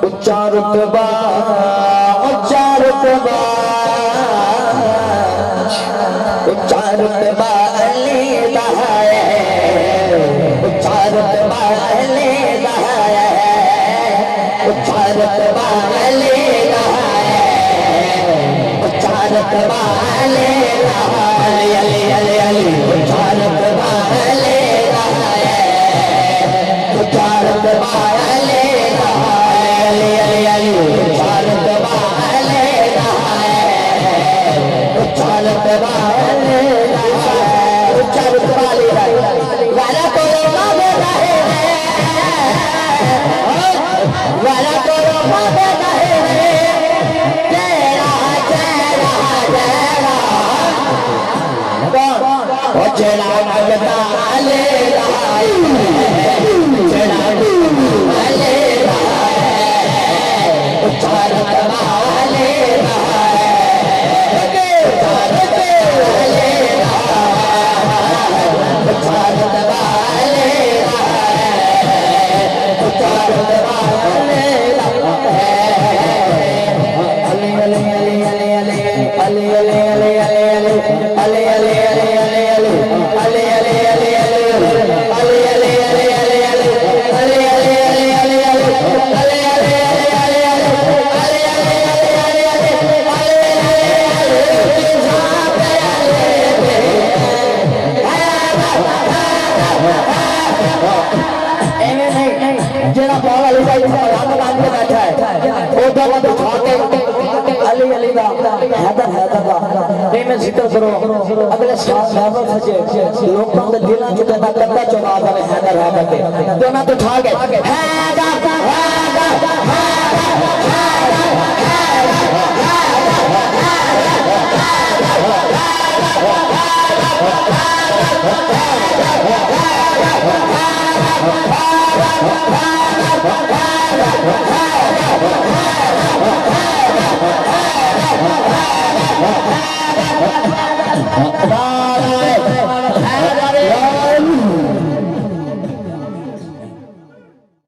उच्चा रुतबा उच्चा रुतबा उच्चा रुतबा लेता है उच्चा रुतबा लेता है उच्चा रुतबा लेता है उच्चा रुतबा लेता है अली अली अली उच्चा रुतबा लेता है उच्चा रुतबा लेता है अली अली अली उच्चा रुतबा लेता है उच्चा रुतबा लेता है उच्चा रुतबा लेता है वाला तो मांगे रहे हैं वाला तो मांगे रहे हैं तेरा तेरा तेरा ओ चला लगता ले रहा है चला ले रहा है उच्चा रुतबा ले रहा है उच्चा रुतबा ले रहा है उच्चा रुतबा ले रहा है उच्चा रुतबा ले रहा है अली अली अली अली अली अली अली अली अली अली जेड़ा बाबा लिखा राम मान के बैठा है वो तो उठा के अली अली दा हैदर हैदर दा में जिक्र करो अगले साल लेवल सजे लोगों के दिलों च कहता करता चुना जावे हैदर हैदर के तो ना तो उठा के हैदर हैदर